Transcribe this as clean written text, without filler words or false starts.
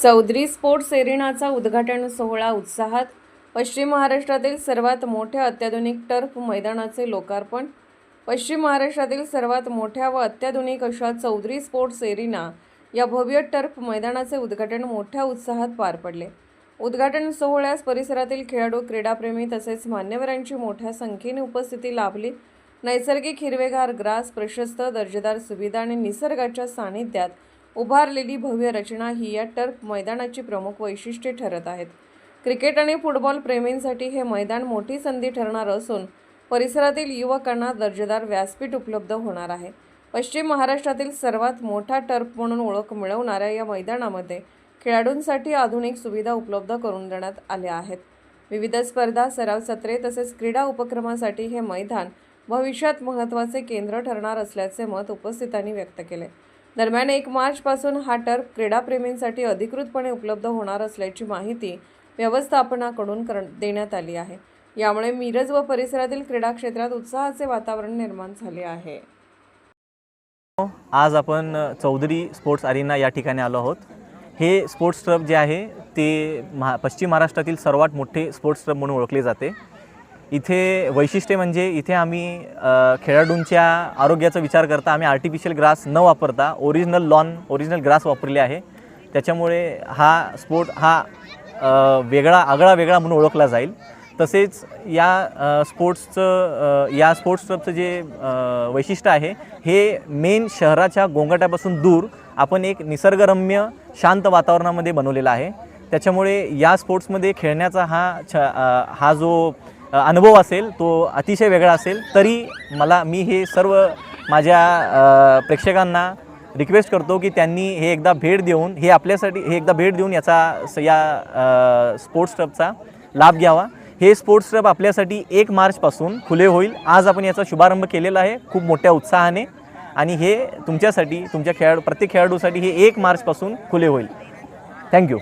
Chaudhari sports एरिनाचा उद्घाटन सोहळा उत्साहात. पश्चिम महाराष्ट्रातील सर्वात मोठ्या अत्याधुनिक टर्फ मैदानाचे लोकार्पण. पश्चिम महाराष्ट्रातील सर्वात मोठ्या व अत्याधुनिक अशा चौधरी स्पोर्ट्स एरिना या भव्य टर्फ मैदानाचे उद्घाटन मोठ्या उत्साहात पार पडले. उद्घाटन सोहळ्यास परिसरातील खेळाडू, क्रीडाप्रेमी तसेच मान्यवरांची मोठ्या संख्येने उपस्थिती लाभली. नैसर्गिक हिरवेगार ग्रास, प्रशस्त दर्जेदार सुविधा आणि निसर्गाच्या सानिध्यात उभारलेली भव्य रचना ही या टर्फ मैदानाची प्रमुख वैशिष्ट्ये ठरत आहेत. क्रिकेट आणि फुटबॉल प्रेमींसाठी हे मैदान मोठी संधी ठरणार असून परिसरातील युवकांना दर्जेदार व्यासपीठ उपलब्ध होणार आहे. पश्चिम महाराष्ट्रातील सर्वात मोठा टर्फ म्हणून ओळख मिळवणाऱ्या या मैदानामध्ये खेळाडूंसाठी आधुनिक सुविधा उपलब्ध करून देण्यात आल्या आहेत. विविध स्पर्धा, सराव सत्रे तसेच क्रीडा उपक्रमासाठी हे मैदान भविष्यात महत्त्वाचे केंद्र ठरणार असल्याचे मत उपस्थितांनी व्यक्त केले. दरम्यान 1 मार्चपासून हा टर्फ क्रीडाप्रेमींसाठी अधिकृतपणे उपलब्ध होणार असल्याची माहिती व्यवस्थापनाकडून देण्यात आली आहे. यामुळे मिरज व परिसरातील क्रीडा क्षेत्रात उत्साहाचे वातावरण निर्माण झाले आहे. आज आपण चौधरी स्पोर्ट्स अरेना या ठिकाणी आलो आहोत. हे स्पोर्ट्स ट्रफ जे आहे ते पश्चिम महाराष्ट्रातील सर्वात मोठे स्पोर्ट्स ट्रफ म्हणून ओळखले जाते. इथे वैशिष्ट्य म्हणजे इथे आम्ही खेळाडूंच्या आरोग्याचा विचार करता आम्ही आर्टिफिशियल ग्रास न वापरता ओरिजिनल ग्रास वापरले आहे. त्याच्यामुळे हा स्पोर्ट हा आगळा वेगळा म्हणून ओळखला जाईल. तसेच या स्पोर्ट्स ट्रफचं जे वैशिष्ट्य आहे हे मेन शहराच्या गोंगाटापासून दूर आपण एक निसर्गरम्य शांत वातावरणामध्ये बनवलेला आहे. त्याच्यामुळे या स्पोर्ट्समध्ये खेळण्याचा हा जो अनुभव असेल तो अतिशय वेगळा असेल. तरी मी हे सर्व माझ्या प्रेक्षकांना रिक्वेस्ट करतो की त्यांनी हे एकदा भेट देऊन या स्पोर्ट्स ट्रफचा लाभ घ्यावा. हे स्पोर्ट्स ट्रफ आपल्यासाठी 1 मार्चपासून खुले होईल. आज आपण याचा शुभारंभ केलेला आहे खूप मोठ्या उत्साहाने आणि हे तुमच्यासाठी प्रत्येक खेळाडूसाठी हे 1 मार्चपासून खुले होईल. थँक्यू.